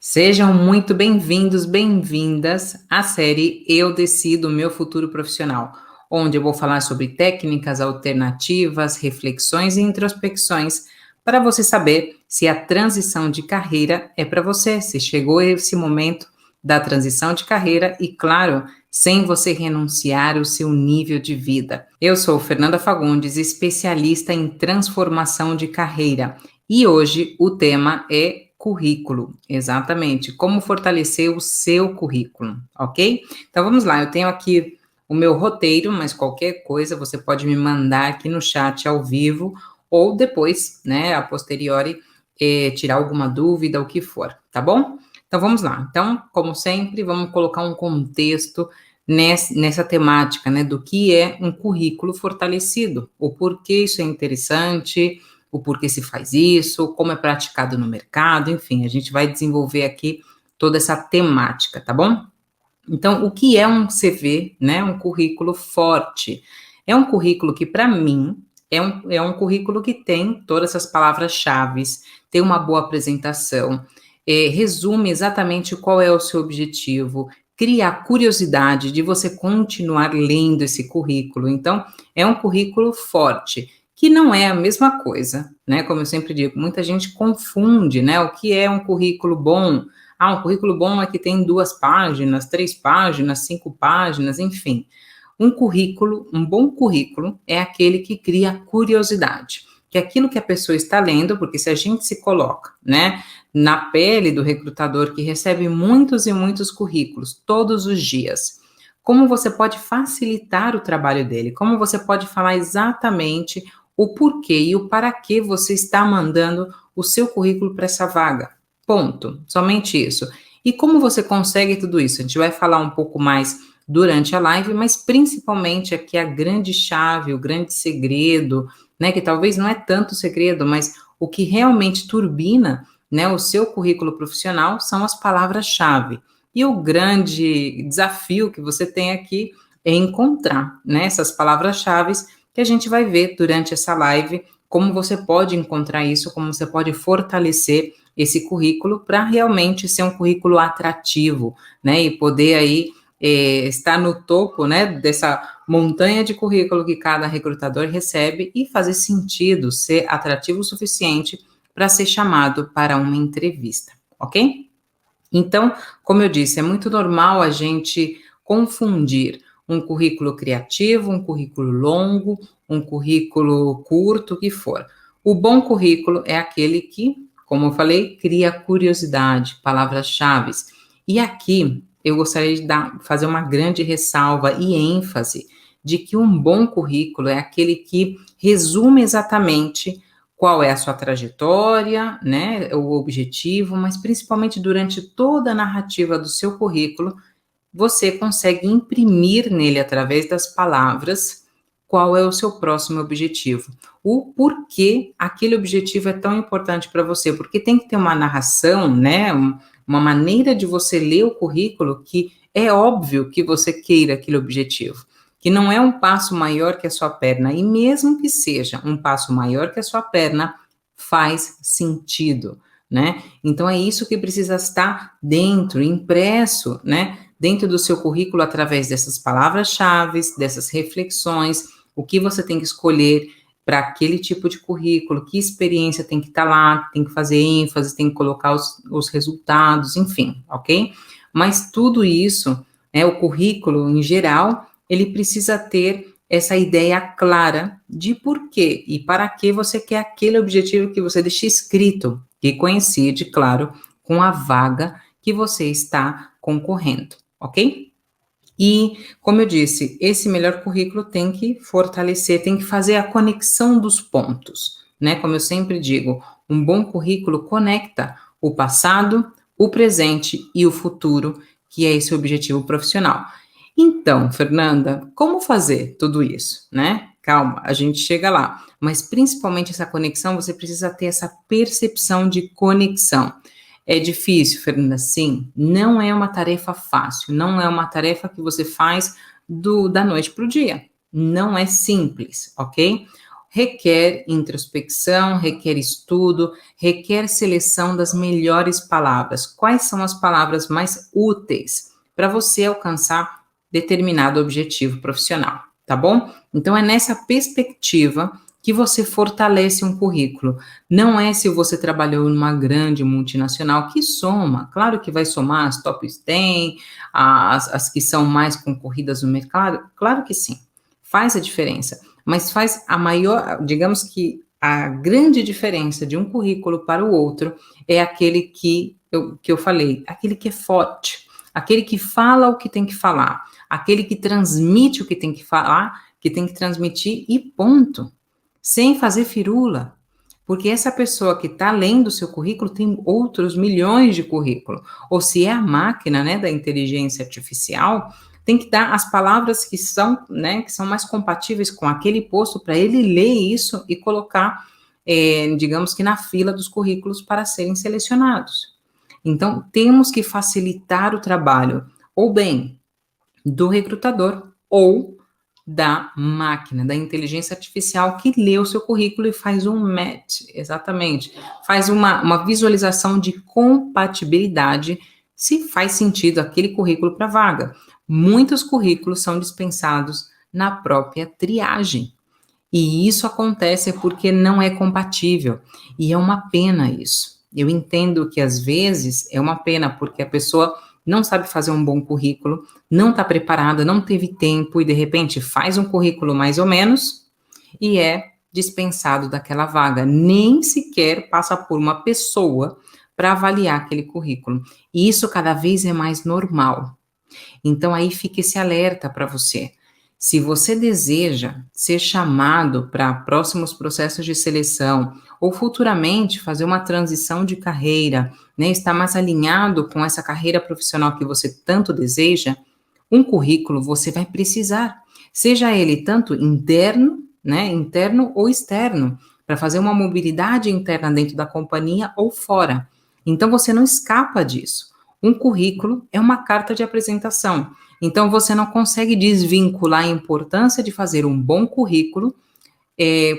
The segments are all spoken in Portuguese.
Sejam muito bem-vindos, bem-vindas à série Eu Decido Meu Futuro Profissional, onde eu vou falar sobre técnicas alternativas, reflexões e introspecções para você saber se a transição de carreira é para você, se chegou esse momento da transição de carreira e, claro, sem você renunciar ao seu nível de vida. Eu sou Fernanda Fagundes, especialista em transformação de carreira, e hoje o tema é currículo, exatamente, como fortalecer o seu currículo, ok? Então vamos lá, eu tenho aqui o meu roteiro, mas qualquer coisa você pode me mandar aqui no chat ao vivo ou depois, né, a posteriori, tirar alguma dúvida, o que for, tá bom? Então vamos lá. Então, como sempre, vamos colocar um contexto nessa temática, né, do que é um currículo fortalecido, o porquê isso é interessante, o porquê se faz isso, como é praticado no mercado, enfim, a gente vai desenvolver aqui toda essa temática, tá bom? Então, o que é um CV, né? Um currículo forte. É um currículo que, para mim, é um currículo que tem todas essas palavras-chave, tem uma boa apresentação, resume exatamente qual é o seu objetivo, cria a curiosidade de você continuar lendo esse currículo. Então, é um currículo forte, que não é a mesma coisa, né? Como eu sempre digo, muita gente confunde, né? O que é um currículo bom? Um currículo bom é que tem 2 páginas, 3 páginas, 5 páginas, enfim. Um bom currículo é aquele que cria curiosidade, que é aquilo que a pessoa está lendo, porque se a gente se coloca, né, na pele do recrutador que recebe muitos e muitos currículos todos os dias, como você pode facilitar o trabalho dele, como você pode falar exatamente o porquê e o para que você está mandando o seu currículo para essa vaga. Ponto, somente isso. E como você consegue tudo isso? A gente vai falar um pouco mais durante a live, mas principalmente aqui a grande chave, o grande segredo, né, que talvez não é tanto segredo, mas o que realmente turbina, né, o seu currículo profissional são as palavras-chave. E o grande desafio que você tem aqui é encontrar, né, essas palavras-chave que a gente vai ver durante essa live, como você pode encontrar isso, como você pode fortalecer esse currículo para realmente ser um currículo atrativo, né, e poder aí estar no topo, né, dessa montanha de currículo que cada recrutador recebe e fazer sentido, ser atrativo o suficiente para ser chamado para uma entrevista, ok? Então, como eu disse, é muito normal a gente confundir um currículo criativo, um currículo longo, um currículo curto, o que for. O bom currículo é aquele que, como eu falei, cria curiosidade, palavras-chave. E aqui eu gostaria de fazer uma grande ressalva e ênfase de que um bom currículo é aquele que resume exatamente qual é a sua trajetória, né, o objetivo, mas principalmente durante toda a narrativa do seu currículo, você consegue imprimir nele, através das palavras, qual é o seu próximo objetivo, o porquê aquele objetivo é tão importante para você, porque tem que ter uma narração, né, uma maneira de você ler o currículo que é óbvio que você queira aquele objetivo, que não é um passo maior que a sua perna, e mesmo que seja um passo maior que a sua perna, faz sentido, né? Então é isso que precisa estar dentro, impresso, né? Dentro do seu currículo, através dessas palavras-chave, dessas reflexões, o que você tem que escolher para aquele tipo de currículo, que experiência tem que estar lá, tem que fazer ênfase, tem que colocar os resultados, enfim, ok? Mas tudo isso, né, o currículo em geral, ele precisa ter essa ideia clara de por quê e para que você quer aquele objetivo que você deixa escrito, que coincide, claro, com a vaga que você está concorrendo, ok? E, como eu disse, esse melhor currículo tem que fortalecer, tem que fazer a conexão dos pontos, né? Como eu sempre digo, um bom currículo conecta o passado, o presente e o futuro, que é esse objetivo profissional. Então, Fernanda, como fazer tudo isso, né? Calma, a gente chega lá. Mas principalmente essa conexão, você precisa ter essa percepção de conexão. É difícil, Fernanda, sim. Não é uma tarefa fácil, não é uma tarefa que você faz da noite para o dia. Não é simples, ok? requer introspecção, requer estudo, requer seleção das melhores palavras. Quais são as palavras mais úteis para você alcançar determinado objetivo profissional, tá bom? Então, é nessa perspectiva que você fortalece um currículo. Não é se você trabalhou numa grande multinacional que soma, claro que vai somar as top 10, as que são mais concorridas no mercado, claro que sim, faz a diferença, mas faz a maior, digamos que a grande diferença de um currículo para o outro é aquele que eu falei, aquele que é forte, aquele que fala o que tem que falar, aquele que transmite o que tem que falar, que tem que transmitir e ponto. Sem fazer firula, porque essa pessoa que está lendo o seu currículo tem outros milhões de currículos, ou se é a máquina, né, da inteligência artificial, tem que dar as palavras que são, né, que são mais compatíveis com aquele posto para ele ler isso e colocar, digamos que na fila dos currículos para serem selecionados. Então, temos que facilitar o trabalho, ou bem, do recrutador, ou da máquina, da inteligência artificial que lê o seu currículo e faz um match, exatamente, faz uma visualização de compatibilidade, se faz sentido aquele currículo para a vaga. Muitos currículos são dispensados na própria triagem, e isso acontece porque não é compatível, e é uma pena isso. Eu entendo que às vezes é uma pena, porque a pessoa não sabe fazer um bom currículo, não está preparada, não teve tempo e de repente faz um currículo mais ou menos e é dispensado daquela vaga. Nem sequer passa por uma pessoa para avaliar aquele currículo. E isso cada vez é mais normal. Então aí fica esse alerta para você. Se você deseja ser chamado para próximos processos de seleção ou futuramente fazer uma transição de carreira, né, estar mais alinhado com essa carreira profissional que você tanto deseja, um currículo você vai precisar, seja ele tanto interno, né, interno ou externo, para fazer uma mobilidade interna dentro da companhia ou fora. Então você não escapa disso. Um currículo é uma carta de apresentação. Então, você não consegue desvincular a importância de fazer um bom currículo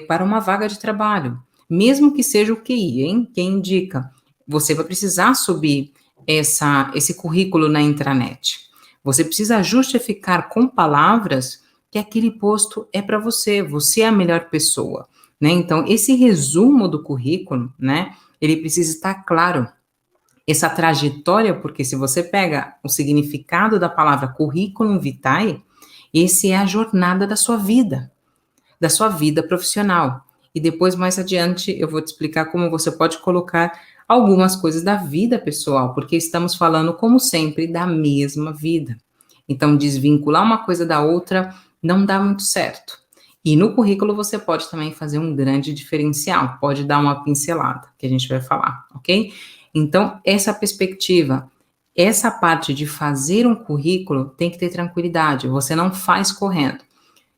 para uma vaga de trabalho, mesmo que seja o QI, hein? Quem indica? Você vai precisar subir esse currículo na intranet. Você precisa justificar com palavras que aquele posto é para você, você é a melhor pessoa, né? Então, esse resumo do currículo, né? Ele precisa estar claro. Essa trajetória, porque se você pega o significado da palavra curriculum vitae, esse é a jornada da sua vida profissional. E depois, mais adiante, eu vou te explicar como você pode colocar algumas coisas da vida pessoal, porque estamos falando, como sempre, da mesma vida. Então, desvincular uma coisa da outra não dá muito certo. E no currículo você pode também fazer um grande diferencial, pode dar uma pincelada, que a gente vai falar, ok? Então, essa perspectiva, essa parte de fazer um currículo tem que ter tranquilidade, você não faz correndo.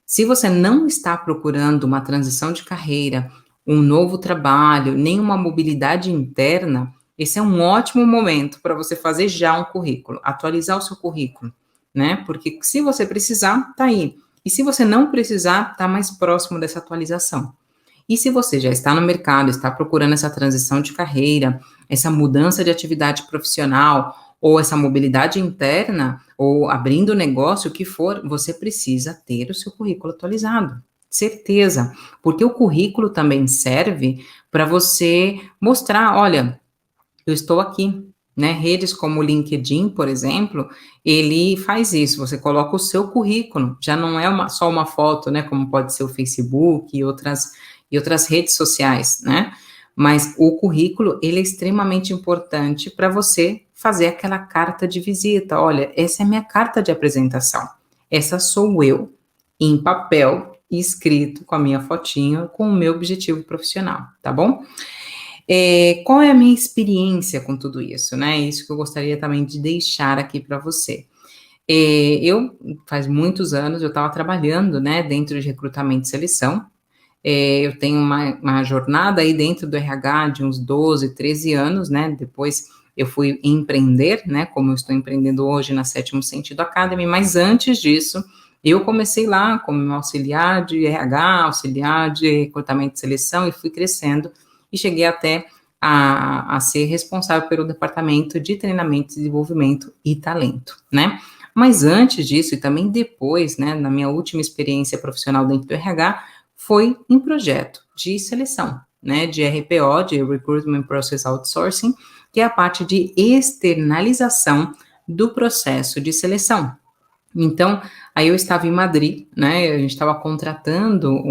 Se você não está procurando uma transição de carreira, um novo trabalho, nem uma mobilidade interna, esse é um ótimo momento para você fazer já um currículo, atualizar o seu currículo, né? Porque se você precisar, tá aí. E se você não precisar, tá mais próximo dessa atualização. E se você já está no mercado, está procurando essa transição de carreira, essa mudança de atividade profissional, ou essa mobilidade interna, ou abrindo negócio, o que for, você precisa ter o seu currículo atualizado. Certeza, porque o currículo também serve para você mostrar, olha, eu estou aqui, né? Redes como o LinkedIn, por exemplo, ele faz isso, você coloca o seu currículo, já não é só uma foto, né? Como pode ser o Facebook e outras redes sociais, né? Mas o currículo, ele é extremamente importante para você fazer aquela carta de visita. Olha, essa é a minha carta de apresentação. Essa sou eu, em papel, escrito com a minha fotinha, com o meu objetivo profissional, tá bom? Qual é a minha experiência com tudo isso, né? Isso que eu gostaria também de deixar aqui para você. Faz muitos anos, eu estava trabalhando, né, dentro de recrutamento e seleção. Eu tenho uma jornada aí dentro do RH de uns 12, 13 anos, né? Depois eu fui empreender, né? Como eu estou empreendendo hoje na Sétimo Sentido Academy, mas antes disso, Eu comecei lá como auxiliar de RH, auxiliar de recrutamento e seleção, e fui crescendo, e cheguei até a ser responsável pelo departamento de treinamento, desenvolvimento e talento, né? Mas antes disso, e também depois, né, na minha última experiência profissional dentro do RH, foi em projeto de seleção, né, de RPO, de Recruitment Process Outsourcing, que é a parte de externalização do processo de seleção. Então, aí eu estava em Madrid, né, a gente estava contratando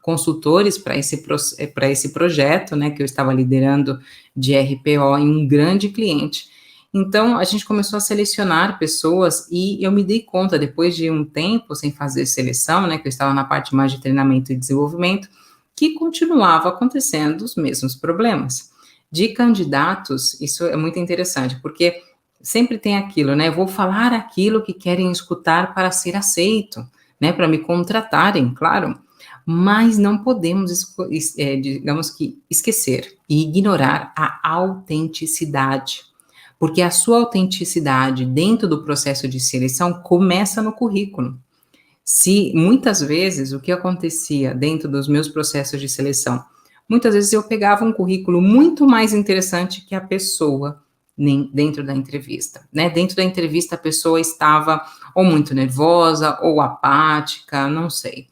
consultores para esse projeto, né, que eu estava liderando de RPO em um grande cliente. Então, a gente começou a selecionar pessoas e eu me dei conta, depois de um tempo sem fazer seleção, né, que eu estava na parte mais de treinamento e desenvolvimento, que continuava acontecendo os mesmos problemas. De candidatos, isso é muito interessante, porque sempre tem aquilo, né? Eu vou falar aquilo que querem escutar para ser aceito, né? Para me contratarem, claro. Mas não podemos, digamos que, esquecer e ignorar a autenticidade. Porque a sua autenticidade dentro do processo de seleção começa no currículo. Se muitas vezes o que acontecia dentro dos meus processos de seleção, muitas vezes eu pegava um currículo muito mais interessante que a pessoa dentro da entrevista, né? Dentro da entrevista a pessoa estava ou muito nervosa ou apática, não sei,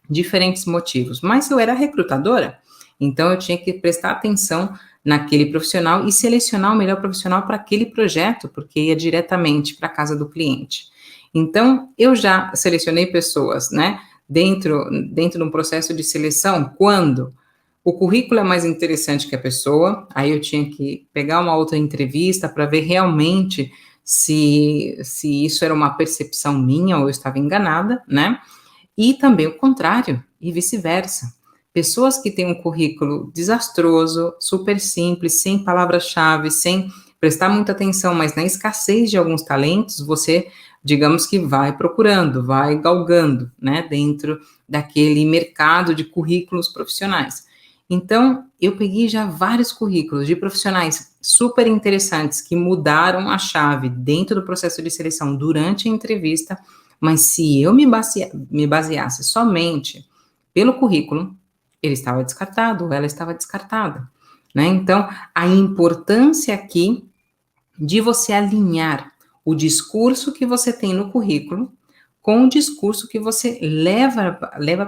diferentes motivos. Mas eu era recrutadora, então eu tinha que prestar atenção naquele profissional e selecionar o melhor profissional para aquele projeto, porque ia diretamente para a casa do cliente. Então, eu já selecionei pessoas, né, dentro de um processo de seleção, quando o currículo é mais interessante que a pessoa, aí eu tinha que pegar uma outra entrevista para ver realmente se isso era uma percepção minha ou eu estava enganada, né, e também o contrário, e vice-versa. Pessoas que têm um currículo desastroso, super simples, sem palavras-chave, sem prestar muita atenção, mas na escassez de alguns talentos, você, digamos que vai procurando, vai galgando, né, dentro daquele mercado de currículos profissionais. Então, eu peguei já vários currículos de profissionais super interessantes que mudaram a chave dentro do processo de seleção durante a entrevista, mas se eu me baseasse somente pelo currículo, ele estava descartado, ou ela estava descartada, né? Então, a importância aqui de você alinhar o discurso que você tem no currículo com o discurso que você leva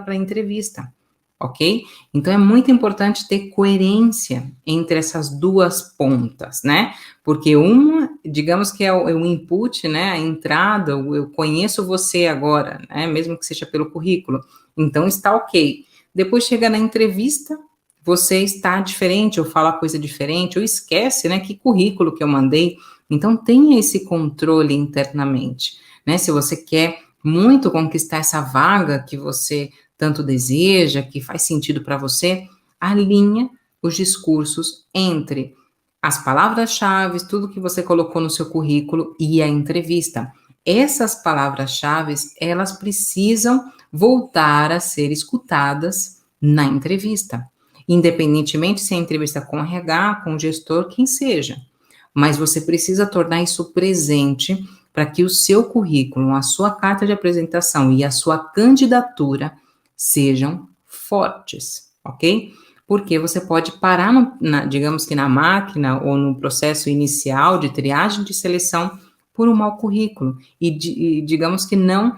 para a entrevista, ok? Então, é muito importante ter coerência entre essas duas pontas, né? Porque uma, digamos que é o input, né? A entrada, eu conheço você agora, né? Mesmo que seja pelo currículo. Então, está ok. Depois chega na entrevista, você está diferente, ou fala coisa diferente, ou esquece, né? Que currículo que eu mandei. Então, tenha esse controle internamente, né? Se você quer muito conquistar essa vaga que você tanto deseja, que faz sentido para você, alinha os discursos entre as palavras-chave, tudo que você colocou no seu currículo e a entrevista. Essas palavras-chave, elas precisam voltar a ser escutadas na entrevista, independentemente se é entrevista com RH, com gestor, quem seja. Mas você precisa tornar isso presente para que o seu currículo, a sua carta de apresentação e a sua candidatura sejam fortes, ok? Porque você pode parar, digamos que na máquina ou no processo inicial de triagem de seleção por um mau currículo e digamos que não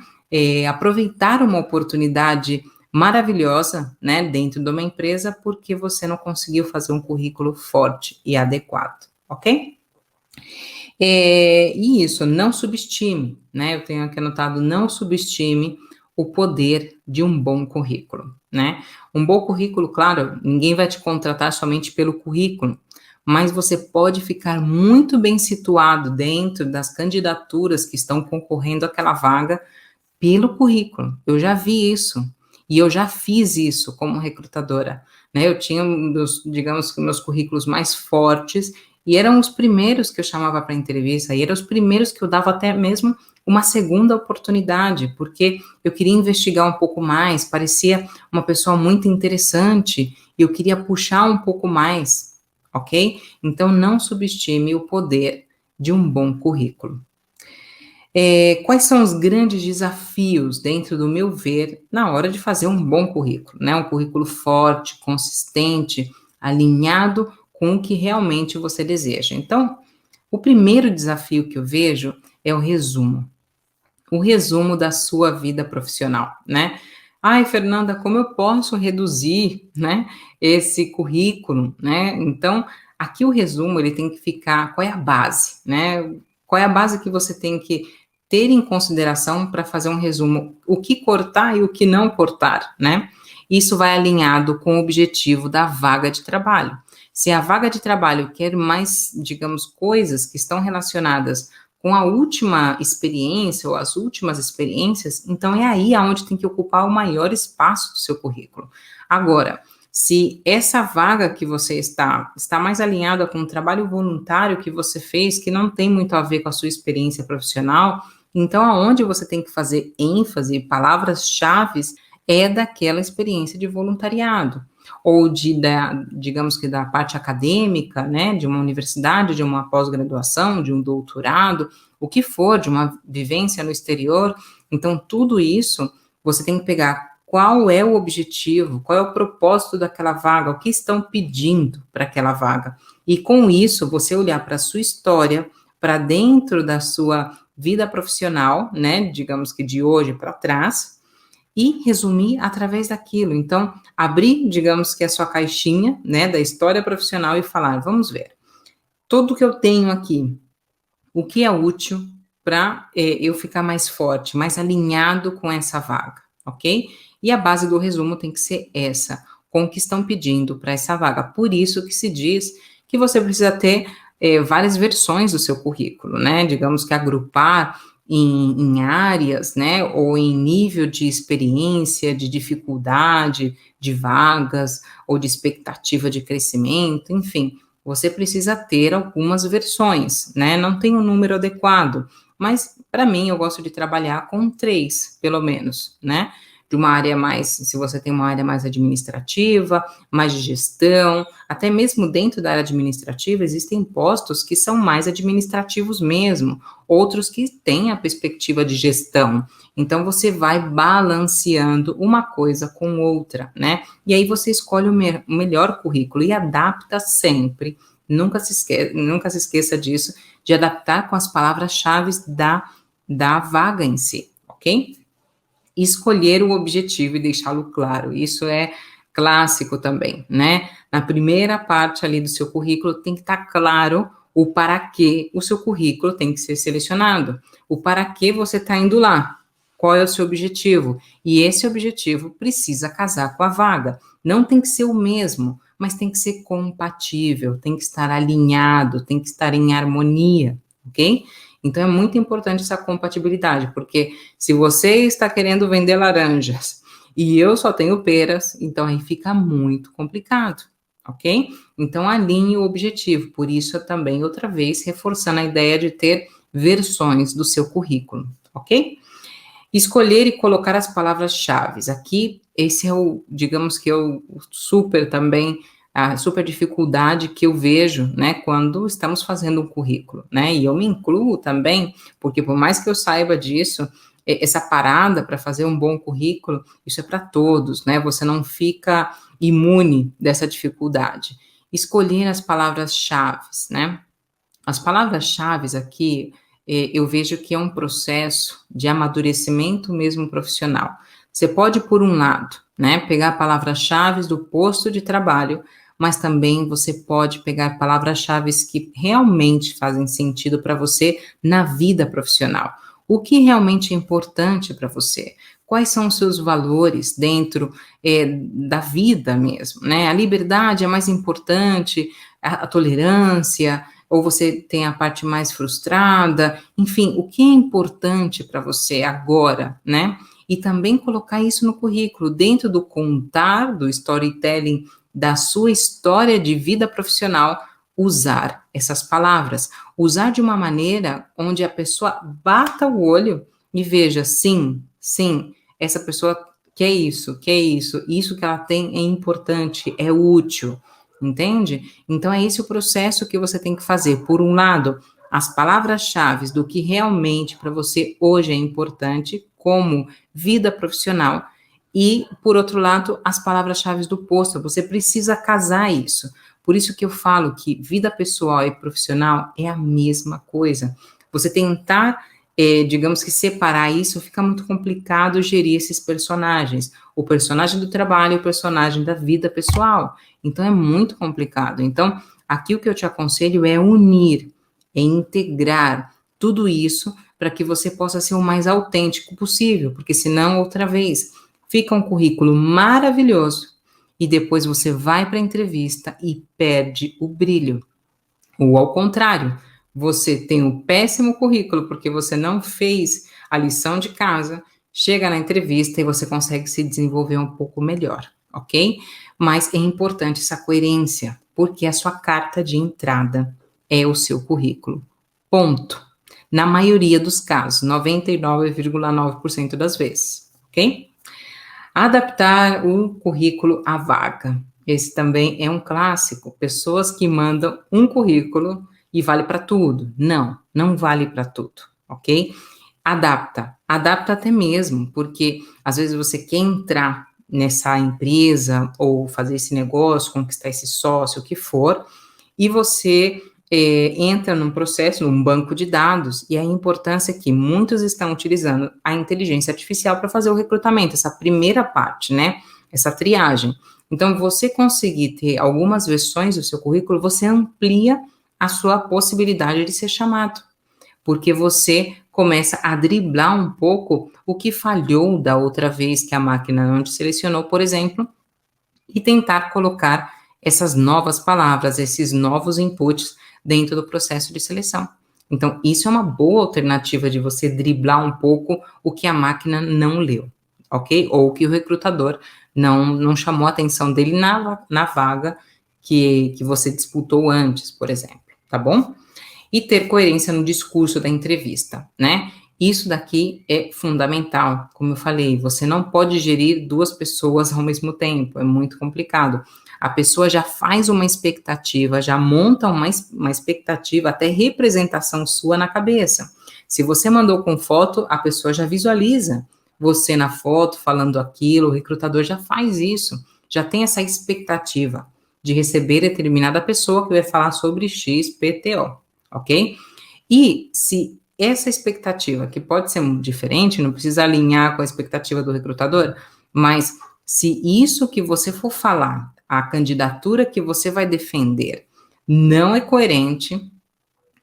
aproveitar uma oportunidade maravilhosa, né, dentro de uma empresa porque você não conseguiu fazer um currículo forte e adequado, ok? E isso, não subestime, né? Eu tenho aqui anotado, não subestime o poder de um bom currículo, né? Um bom currículo, claro, ninguém vai te contratar somente pelo currículo, mas você pode ficar muito bem situado dentro das candidaturas que estão concorrendo àquela vaga pelo currículo. Eu já vi isso. E eu já fiz isso como recrutadora, né? Eu tinha, digamos, meus currículos mais fortes e eram os primeiros que eu chamava para entrevista, e eram os primeiros que eu dava até mesmo uma segunda oportunidade, porque eu queria investigar um pouco mais, parecia uma pessoa muito interessante, e eu queria puxar um pouco mais, ok? Então, não subestime o poder de um bom currículo. Quais são os grandes desafios, dentro do meu ver, na hora de fazer um bom currículo, né? Um currículo forte, consistente, alinhado com o que realmente você deseja. Então, o primeiro desafio que eu vejo é o resumo da sua vida profissional, né? Ai, Fernanda, como eu posso reduzir, né, esse currículo, né? Então, aqui o resumo, ele tem que ficar, qual é a base, né? Qual é a base que você tem que ter em consideração para fazer um resumo? O que cortar e o que não cortar, né? Isso vai alinhado com o objetivo da vaga de trabalho. Se a vaga de trabalho quer mais, digamos, coisas que estão relacionadas com a última experiência ou as últimas experiências, então é aí aonde tem que ocupar o maior espaço do seu currículo. Agora, se essa vaga que você está mais alinhada com o trabalho voluntário que você fez, que não tem muito a ver com a sua experiência profissional, então aonde você tem que fazer ênfase, palavras-chave, é daquela experiência de voluntariado ou digamos que da parte acadêmica, né, de uma universidade, de uma pós-graduação, de um doutorado, o que for, de uma vivência no exterior. Então, tudo isso você tem que pegar qual é o objetivo, qual é o propósito daquela vaga, o que estão pedindo para aquela vaga. E com isso, você olhar para a sua história, para dentro da sua vida profissional, né, digamos que de hoje para trás, e resumir através daquilo. Então, abrir, digamos que a sua caixinha, né, da história profissional e falar, vamos ver, tudo que eu tenho aqui, o que é útil para eu ficar mais forte, mais alinhado com essa vaga, ok? E a base do resumo tem que ser essa, com o que estão pedindo para essa vaga. Por isso que se diz que você precisa ter várias versões do seu currículo, né? Digamos que agrupar em áreas, né? Ou em nível de experiência, de dificuldade, de vagas, ou de expectativa de crescimento, enfim. Você precisa ter algumas versões, né? Não tem um número adequado, mas para mim eu gosto de trabalhar com 3, pelo menos, né? De uma área mais, se você tem uma área mais administrativa, mais de gestão, até mesmo dentro da área administrativa existem postos que são mais administrativos mesmo, outros que têm a perspectiva de gestão. Então você vai balanceando uma coisa com outra, né? E aí você escolhe o melhor currículo e adapta sempre. Nunca se esqueça disso, de adaptar com as palavras-chave da vaga em si, ok? Escolher o objetivo e deixá-lo claro. Isso é clássico também, né? Na primeira parte ali do seu currículo tem que estar claro o para que o seu currículo tem que ser selecionado, o para que você está indo lá, qual é o seu objetivo, e esse objetivo precisa casar com a vaga. Não tem que ser o mesmo, mas tem que ser compatível, tem que estar alinhado, tem que estar em harmonia, ok? Então é muito importante essa compatibilidade, porque se você está querendo vender laranjas e eu só tenho peras, então aí fica muito complicado, ok? Então alinhe o objetivo, por isso eu também, outra vez, reforçando a ideia de ter versões do seu currículo, ok? Escolher e colocar as palavras-chave. Aqui, esse é o, digamos que é o super também, a super dificuldade que eu vejo, né, quando estamos fazendo um currículo, né, e eu me incluo também, porque por mais que eu saiba disso, essa parada para fazer um bom currículo, isso é para todos, né, você não fica imune dessa dificuldade. Escolher as palavras-chave, né, as palavras-chave aqui, eu vejo que é um processo de amadurecimento mesmo profissional. Você pode, por um lado, né, pegar palavras-chave do posto de trabalho, mas também você pode pegar palavras-chave que realmente fazem sentido para você na vida profissional. O que realmente é importante para você? Quais são os seus valores dentro da vida mesmo, né? A liberdade é mais importante, a tolerância, ou você tem a parte mais frustrada, enfim, o que é importante para você agora, né? E também colocar isso no currículo, dentro do contar, do storytelling, da sua história de vida profissional, usar essas palavras, usar de uma maneira onde a pessoa bata o olho e veja, sim, sim, essa pessoa quer isso, isso que ela tem é importante, é útil, entende? Então, é esse o processo que você tem que fazer. Por um lado, as palavras-chave do que realmente para você hoje é importante, como vida profissional, e, por outro lado, as palavras-chave do posto. Você precisa casar isso. Por isso que eu falo que vida pessoal e profissional é a mesma coisa. Você tentar, digamos que separar isso, fica muito complicado gerir esses personagens. O personagem do trabalho e o personagem da vida pessoal. Então, é muito complicado. Então, aqui o que eu te aconselho é unir, é integrar tudo isso para que você possa ser o mais autêntico possível, porque senão, outra vez, fica um currículo maravilhoso e depois você vai para a entrevista e perde o brilho. Ou ao contrário, você tem um péssimo currículo porque você não fez a lição de casa, chega na entrevista e você consegue se desenvolver um pouco melhor, ok? Mas é importante essa coerência, porque a sua carta de entrada é o seu currículo. Ponto. Na maioria dos casos, 99,9% das vezes, ok? Adaptar o currículo à vaga. Esse também é um clássico. Pessoas que mandam um currículo e vale para tudo. Não, não vale para tudo, ok? Adapta até mesmo, porque às vezes você quer entrar nessa empresa ou fazer esse negócio, conquistar esse sócio, o que for, e você entra num processo, num banco de dados, e a importância é que muitos estão utilizando a inteligência artificial para fazer o recrutamento, essa primeira parte, né? Essa triagem. Então, você conseguir ter algumas versões do seu currículo, você amplia a sua possibilidade de ser chamado, porque você começa a driblar um pouco o que falhou da outra vez que a máquina não te selecionou, por exemplo, e tentar colocar essas novas palavras, esses novos inputs dentro do processo de seleção. Então, isso é uma boa alternativa de você driblar um pouco o que a máquina não leu, ok? Ou que o recrutador não chamou a atenção dele na vaga que você disputou antes, por exemplo, tá bom? E ter coerência no discurso da entrevista, né? Isso daqui é fundamental. Como eu falei, você não pode gerir duas pessoas ao mesmo tempo, é muito complicado. A pessoa já faz uma expectativa, já monta uma expectativa, até representação sua na cabeça. Se você mandou com foto, a pessoa já visualiza você na foto falando aquilo, o recrutador já faz isso, já tem essa expectativa de receber determinada pessoa que vai falar sobre XPTO, ok? E se essa expectativa, que pode ser diferente, não precisa alinhar com a expectativa do recrutador, mas se isso que você for falar, a candidatura que você vai defender, não é coerente,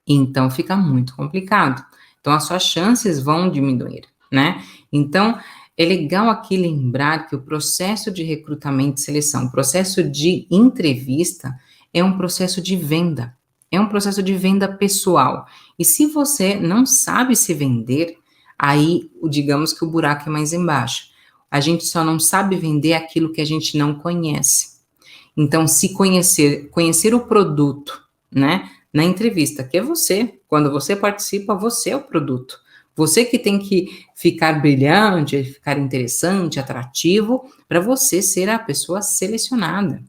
então fica muito complicado. Então as suas chances vão diminuir, né? Então é legal aqui lembrar que o processo de recrutamento e seleção, o processo de entrevista, é um processo de venda. É um processo de venda pessoal. E se você não sabe se vender, aí, digamos que o buraco é mais embaixo. A gente só não sabe vender aquilo que a gente não conhece. Então, se conhecer o produto, né, na entrevista, que é você, quando você participa, você é o produto. Você que tem que ficar brilhante, ficar interessante, atrativo, para você ser a pessoa selecionada.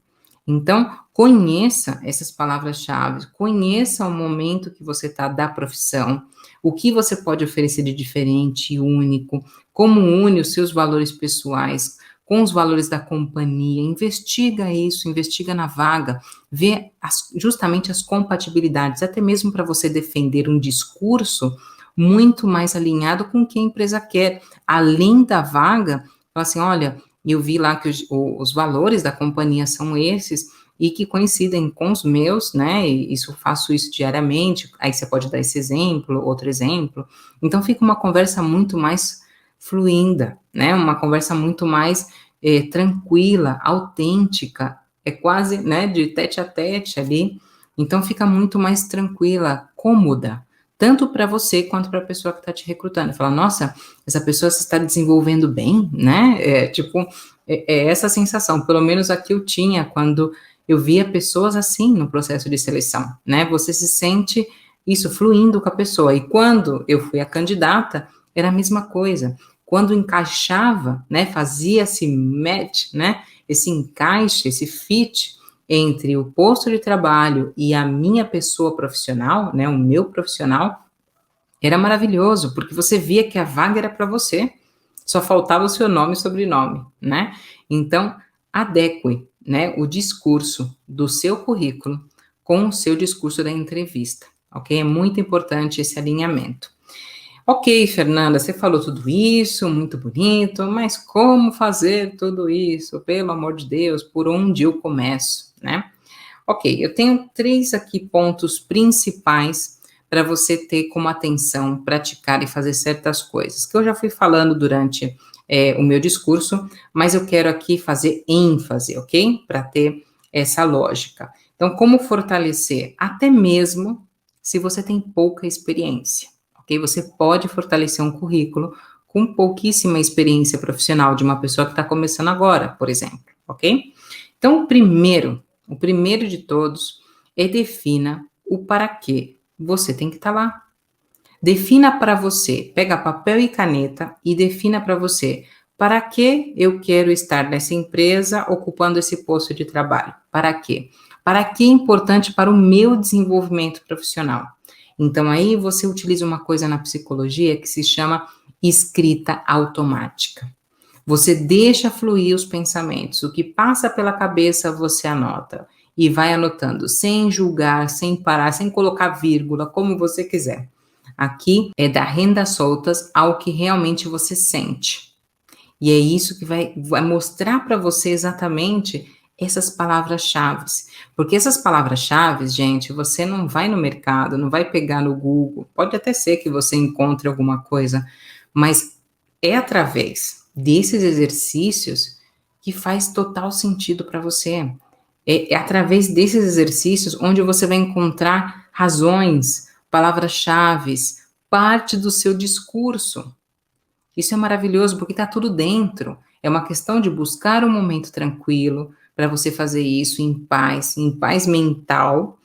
Então, conheça essas palavras-chave, conheça o momento que você está da profissão, o que você pode oferecer de diferente e único, como une os seus valores pessoais com os valores da companhia, investiga isso, investiga na vaga, vê justamente as compatibilidades, até mesmo para você defender um discurso muito mais alinhado com o que a empresa quer, além da vaga, fala assim, olha, eu vi lá que os valores da companhia são esses, e que coincidem com os meus, né, e faço isso diariamente, aí você pode dar esse exemplo, outro exemplo, então fica uma conversa muito mais fluida, né, uma conversa muito mais tranquila, autêntica, é quase, né, de tete a tete ali, então fica muito mais tranquila, cômoda, tanto para você quanto para a pessoa que está te recrutando. Fala, nossa, essa pessoa se está desenvolvendo bem, né? É essa sensação. Pelo menos aqui eu tinha quando eu via pessoas assim no processo de seleção, né? Você se sente isso fluindo com a pessoa. E quando eu fui a candidata, era a mesma coisa. Quando encaixava, né? Fazia esse match, né? Esse encaixe, esse fit, entre o posto de trabalho e a minha pessoa profissional, né, o meu profissional, era maravilhoso, porque você via que a vaga era para você, só faltava o seu nome e sobrenome, né? Então, adeque, né, o discurso do seu currículo com o seu discurso da entrevista, ok? É muito importante esse alinhamento. Ok, Fernanda, você falou tudo isso, muito bonito, mas como fazer tudo isso? Pelo amor de Deus, por onde eu começo, né? Ok, eu tenho 3 aqui pontos principais para você ter como atenção, praticar e fazer certas coisas, que eu já fui falando durante o meu discurso, mas eu quero aqui fazer ênfase, ok? Para ter essa lógica. Então, como fortalecer? Até mesmo se você tem pouca experiência, ok? Você pode fortalecer um currículo com pouquíssima experiência profissional de uma pessoa que está começando agora, por exemplo, ok? Então, o primeiro de todos é defina o para quê você tem que estar lá. Defina para você, pega papel e caneta e defina para você para que eu quero estar nessa empresa ocupando esse posto de trabalho. Para quê? Para que é importante para o meu desenvolvimento profissional. Então aí você utiliza uma coisa na psicologia que se chama escrita automática. Você deixa fluir os pensamentos, o que passa pela cabeça você anota e vai anotando, sem julgar, sem parar, sem colocar vírgula, como você quiser. Aqui é dar rendas soltas ao que realmente você sente. E é isso que vai mostrar para você exatamente essas palavras-chave. Porque essas palavras-chave, gente, você não vai no mercado, não vai pegar no Google. Pode até ser que você encontre alguma coisa, mas é através desses exercícios que faz total sentido para você. É através desses exercícios onde você vai encontrar razões, palavras-chave, parte do seu discurso. Isso é maravilhoso porque está tudo dentro. É uma questão de buscar um momento tranquilo para você fazer isso em paz mental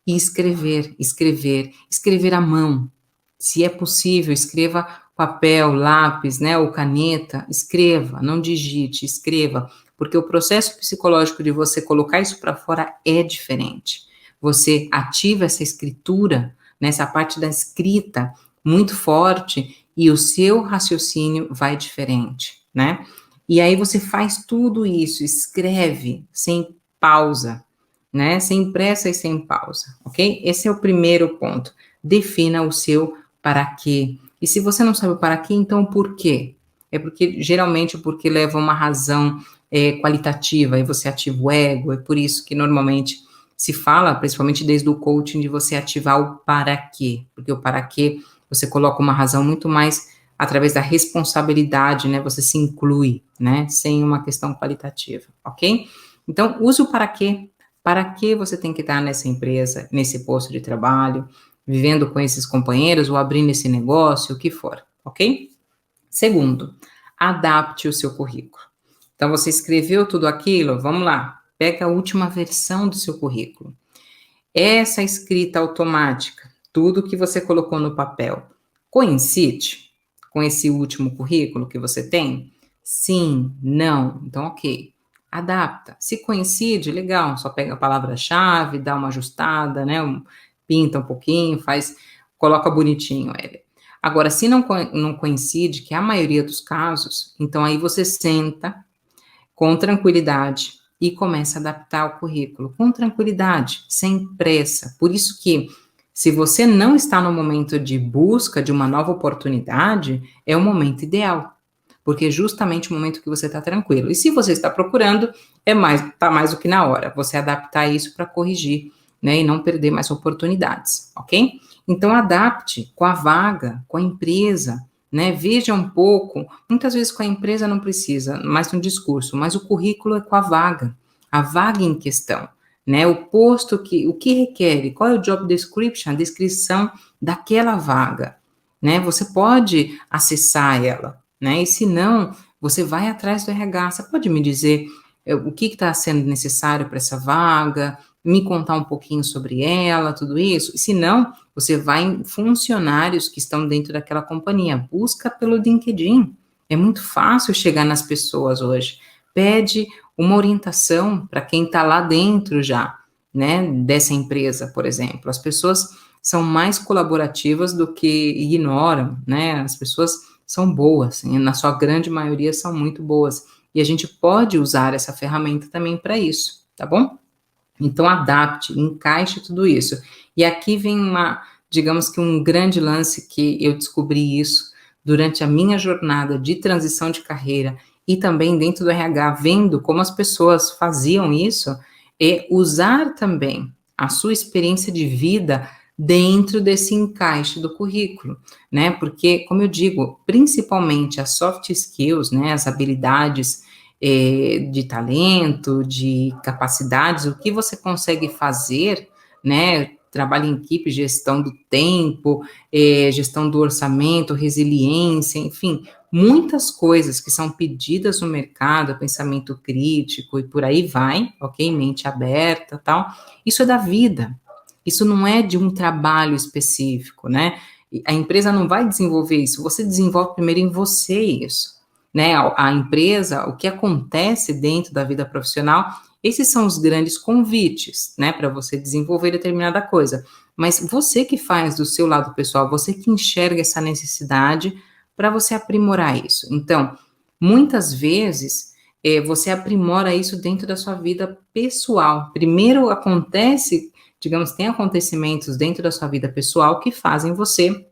e escrever à mão. Se é possível, escreva papel, lápis, né, ou caneta, escreva, não digite, escreva, porque o processo psicológico de você colocar isso para fora é diferente. Você ativa essa escritura, nessa parte da escrita muito forte e o seu raciocínio vai diferente, né? E aí você faz tudo isso, escreve sem pausa, né? Sem pressa e sem pausa, ok? Esse é o primeiro ponto. Defina o seu para quê. E se você não sabe o para quê, então o porquê? É porque, geralmente, o porquê leva uma razão qualitativa, e você ativa o ego, é por isso que normalmente se fala, principalmente desde o coaching, de você ativar o para quê, porque o para quê você coloca uma razão muito mais através da responsabilidade, né? Você se inclui, né? Sem uma questão qualitativa, ok? Então, use o para quê. Para que você tem que estar nessa empresa, nesse posto de trabalho, vivendo com esses companheiros ou abrindo esse negócio, o que for, ok? Segundo, adapte o seu currículo. Então, você escreveu tudo aquilo? Vamos lá, pega a última versão do seu currículo. Essa escrita automática, tudo que você colocou no papel, coincide com esse último currículo que você tem? Sim, não, então ok. Adapta. Se coincide, legal, só pega a palavra-chave, dá uma ajustada, né? Pinta um pouquinho, coloca bonitinho ele. Agora, se não coincide, que é a maioria dos casos, então aí você senta com tranquilidade e começa a adaptar o currículo com tranquilidade, sem pressa. Por isso que, se você não está no momento de busca de uma nova oportunidade, é o momento ideal, porque é justamente o momento que você está tranquilo. E se você está procurando, tá mais do que na hora, você adaptar isso para corrigir, né, e não perder mais oportunidades, ok? Então, adapte com a vaga, com a empresa, né? Veja um pouco, muitas vezes com a empresa não precisa, mais no discurso, mas o currículo é com a vaga em questão, né? O posto o que requer, qual é o job description, a descrição daquela vaga, né? Você pode acessar ela, né? E se não, você vai atrás do RH, você pode me dizer o que está sendo necessário para essa vaga, me contar um pouquinho sobre ela, tudo isso. E se não, você vai em funcionários que estão dentro daquela companhia, busca pelo LinkedIn. É muito fácil chegar nas pessoas hoje. pede uma orientação para quem está lá dentro já, né, dessa empresa, por exemplo. As pessoas são mais colaborativas do que ignoram, né? As pessoas são boas, na sua grande maioria são muito boas. E a gente pode usar essa ferramenta também para isso, tá bom? Então, adapte, encaixe tudo isso. E aqui vem digamos que um grande lance que eu descobri isso durante a minha jornada de transição de carreira e também dentro do RH, vendo como as pessoas faziam isso, é usar também a sua experiência de vida dentro desse encaixe do currículo, né? Porque, como eu digo, principalmente as soft skills, né, as habilidades de talento, de capacidades, o que você consegue fazer, né? Trabalho em equipe, gestão do tempo, gestão do orçamento, resiliência, enfim, muitas coisas que são pedidas no mercado, pensamento crítico e por aí vai, ok? Mente aberta, tal. Isso é da vida. Isso não é de um trabalho específico, né? A empresa não vai desenvolver isso, você desenvolve primeiro em você isso, né? A empresa, o que acontece dentro da vida profissional, esses são os grandes convites, né, para você desenvolver determinada coisa. Mas você que faz do seu lado pessoal, você que enxerga essa necessidade para você aprimorar isso. Então, muitas vezes, você aprimora isso dentro da sua vida pessoal. Primeiro acontece, digamos, tem acontecimentos dentro da sua vida pessoal que fazem você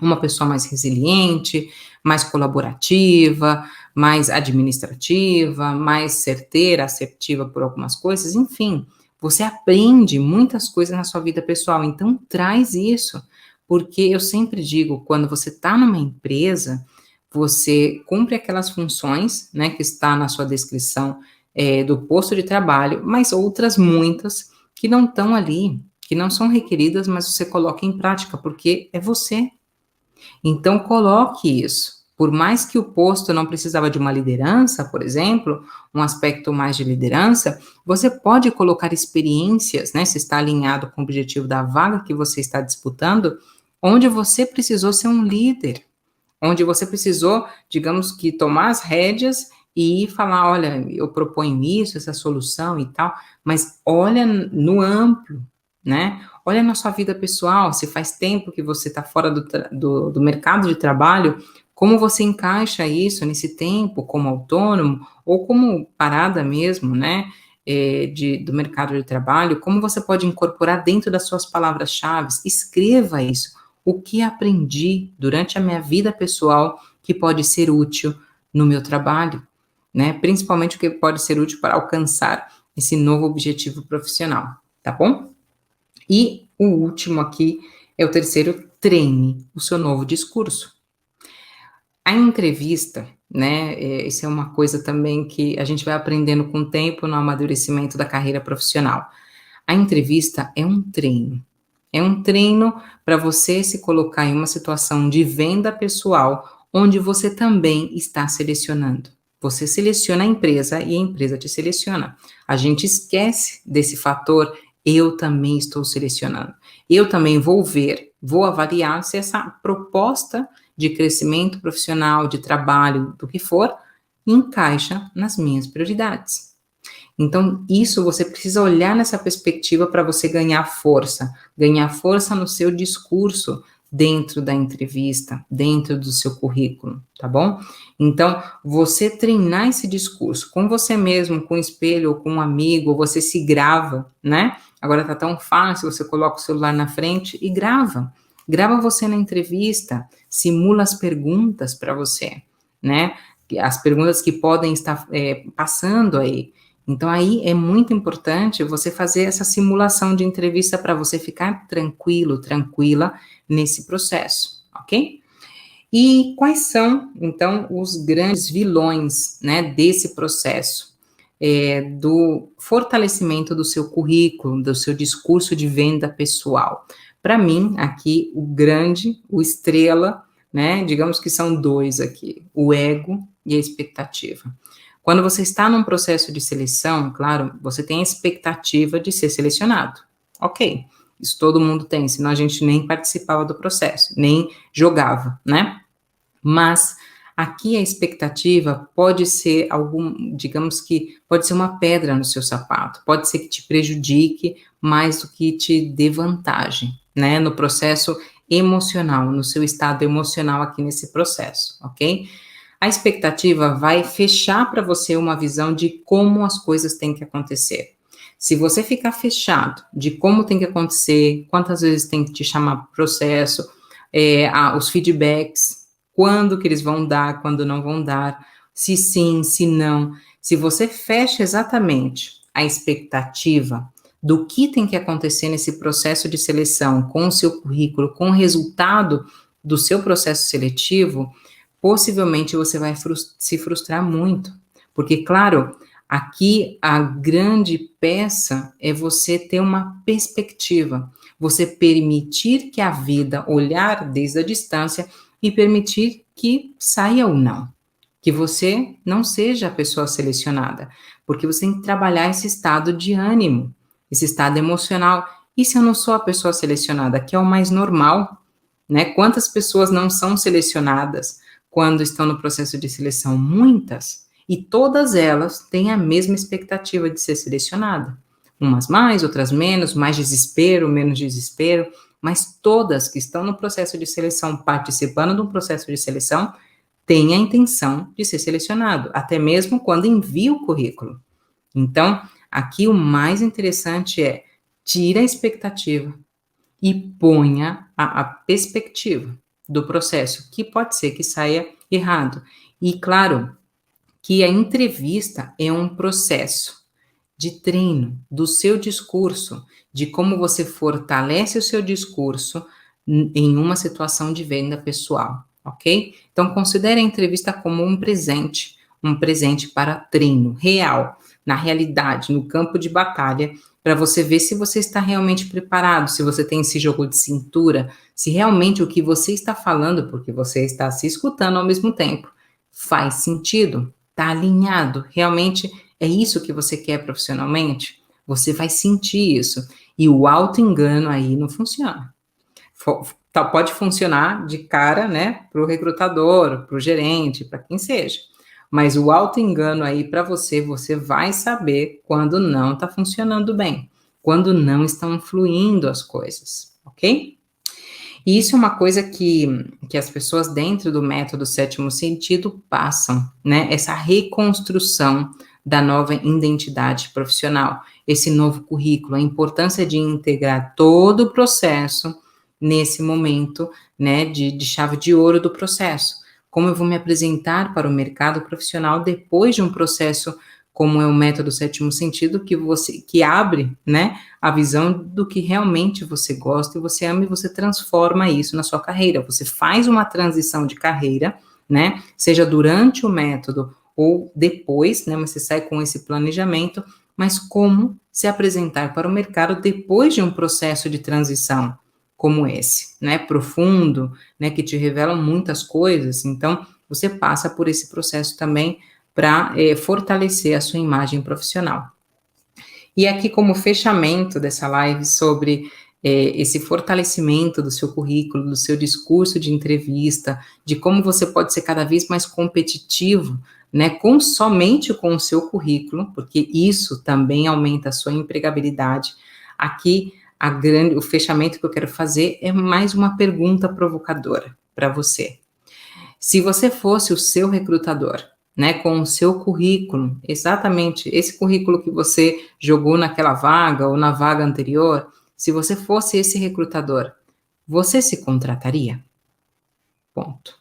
uma pessoa mais resiliente, mais colaborativa, mais administrativa, mais certeira, assertiva por algumas coisas, enfim, você aprende muitas coisas na sua vida pessoal, então traz isso, porque eu sempre digo, quando você está numa empresa, você cumpre aquelas funções, né, que está na sua descrição do posto de trabalho, mas outras muitas que não estão ali, que não são requeridas, mas você coloca em prática, porque é você. Então, coloque isso. Por mais que o posto não precisava de uma liderança, por exemplo, um aspecto mais de liderança, você pode colocar experiências, né, se está alinhado com o objetivo da vaga que você está disputando, onde você precisou ser um líder, onde você precisou, digamos que, tomar as rédeas e falar, olha, eu proponho isso, essa solução e tal, mas olha no amplo, né? Olha na sua vida pessoal, se faz tempo que você está fora do mercado de trabalho, como você encaixa isso nesse tempo como autônomo ou como parada mesmo, né? Do mercado de trabalho, como você pode incorporar dentro das suas palavras-chave, escreva isso. O que aprendi durante a minha vida pessoal que pode ser útil no meu trabalho, né? Principalmente o que pode ser útil para alcançar esse novo objetivo profissional, tá bom? E o último aqui é o terceiro, treine o seu novo discurso. A entrevista, né, isso é uma coisa também que a gente vai aprendendo com o tempo no amadurecimento da carreira profissional. A entrevista é um treino. É um treino para você se colocar em uma situação de venda pessoal, onde você também está selecionando. Você seleciona a empresa e a empresa te seleciona. A gente esquece desse fator, eu também estou selecionando. Eu também vou ver, vou avaliar se essa proposta de crescimento profissional, de trabalho, do que for, encaixa nas minhas prioridades. Então, isso você precisa olhar nessa perspectiva para você ganhar força no seu discurso dentro da entrevista, dentro do seu currículo, tá bom? Então, você treinar esse discurso com você mesmo, com o espelho, ou com um amigo, ou você se grava, né? Agora tá tão fácil, você coloca o celular na frente e grava. Grava você na entrevista, simula as perguntas para você, né? As perguntas que podem estar passando aí. Então, aí é muito importante você fazer essa simulação de entrevista para você ficar tranquilo, tranquila nesse processo, ok? E quais são, então, os grandes vilões, né, desse processo? Do fortalecimento do seu currículo, do seu discurso de venda pessoal. Para mim, aqui, o estrela, né, digamos que são dois aqui, o ego e a expectativa. Quando você está num processo de seleção, claro, você tem a expectativa de ser selecionado. Ok, isso todo mundo tem, senão a gente nem participava do processo, nem jogava, né? Mas Aqui a expectativa pode ser digamos que pode ser uma pedra no seu sapato, pode ser que te prejudique mais do que te dê vantagem, né, no processo emocional, no seu estado emocional aqui nesse processo, ok? A expectativa vai fechar para você uma visão de como as coisas têm que acontecer. Se você ficar fechado de como tem que acontecer, quantas vezes tem que te chamar para o processo, os feedbacks, quando que eles vão dar, quando não vão dar, se sim, se não. Se você fecha exatamente a expectativa do que tem que acontecer nesse processo de seleção com o seu currículo, com o resultado do seu processo seletivo, possivelmente você vai se frustrar muito. Porque, claro, aqui a grande peça é você ter uma perspectiva, você permitir que a vida olhar desde a distância e permitir que saia ou não, que você não seja a pessoa selecionada, porque você tem que trabalhar esse estado de ânimo, esse estado emocional. E se eu não sou a pessoa selecionada, que é o mais normal, né? Quantas pessoas não são selecionadas quando estão no processo de seleção? Muitas. E todas elas têm a mesma expectativa de ser selecionada. Umas mais, outras menos, mais desespero, menos desespero, mas todas que estão no processo de seleção, participando de um processo de seleção, têm a intenção de ser selecionado, até mesmo quando envia o currículo. Então, aqui o mais interessante é tira a expectativa e ponha a perspectiva do processo, que pode ser que saia errado. E, claro, que a entrevista é um processo de treino do seu discurso, de como você fortalece o seu discurso em uma situação de venda pessoal, ok? Então, considere a entrevista como um presente para treino real, na realidade, no campo de batalha, para você ver se você está realmente preparado, se você tem esse jogo de cintura, se realmente o que você está falando, porque você está se escutando ao mesmo tempo, faz sentido, está alinhado, realmente é isso que você quer profissionalmente? Você vai sentir isso. E o auto-engano aí não funciona. Pode funcionar de cara, né, para o recrutador, para o gerente, para quem seja. Mas o auto-engano aí para você, você vai saber quando não está funcionando bem, quando não estão fluindo as coisas, ok? E isso é uma coisa que as pessoas dentro do método sétimo sentido passam, né? Essa reconstrução da nova identidade profissional, esse novo currículo, a importância de integrar todo o processo nesse momento, né, de chave de ouro do processo. Como eu vou me apresentar para o mercado profissional depois de um processo como é o método sétimo sentido, que abre, né, a visão do que realmente você gosta e você ama, e você transforma isso na sua carreira. Você faz uma transição de carreira, né, seja durante o método ou depois, né, mas você sai com esse planejamento, mas como se apresentar para o mercado depois de um processo de transição como esse, né, profundo, né, que te revela muitas coisas. Então, você passa por esse processo também para fortalecer a sua imagem profissional. E aqui, como fechamento dessa live sobre esse fortalecimento do seu currículo, do seu discurso de entrevista, de como você pode ser cada vez mais competitivo, né, somente com o seu currículo, porque isso também aumenta a sua empregabilidade. Aqui, o fechamento que eu quero fazer é mais uma pergunta provocadora para você. Se você fosse o seu recrutador, né, com o seu currículo, exatamente esse currículo que você jogou naquela vaga ou na vaga anterior, se você fosse esse recrutador, você se contrataria? Ponto.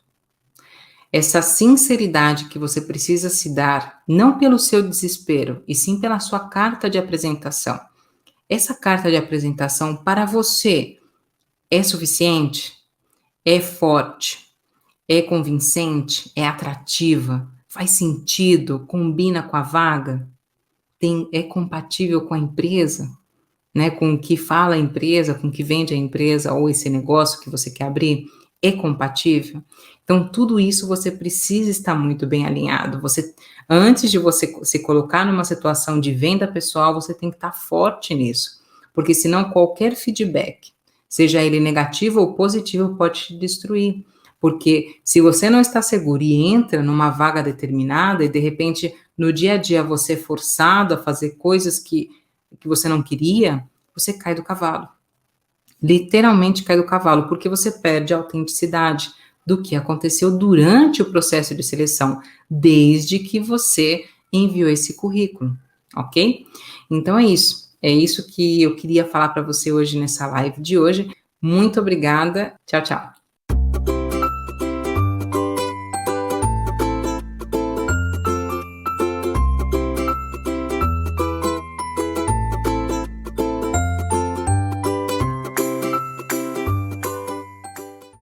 Essa sinceridade que você precisa se dar, não pelo seu desespero, e sim pela sua carta de apresentação. Essa carta de apresentação para você é suficiente? É forte? É convincente? É atrativa? Faz sentido? Combina com a vaga? É compatível com a empresa? Né? Com o que fala a empresa, com o que vende a empresa ou esse negócio que você quer abrir? É compatível? Então, tudo isso você precisa estar muito bem alinhado. Antes de você se colocar numa situação de venda pessoal, você tem que estar forte nisso. Porque senão qualquer feedback, seja ele negativo ou positivo, pode te destruir. Porque se você não está seguro e entra numa vaga determinada e de repente no dia a dia você é forçado a fazer coisas que você não queria, você cai do cavalo. Literalmente cai do cavalo, porque você perde a autenticidade do que aconteceu durante o processo de seleção, desde que você enviou esse currículo, ok? Então é isso que eu queria falar para você hoje nessa live de hoje. Muito obrigada, tchau, tchau.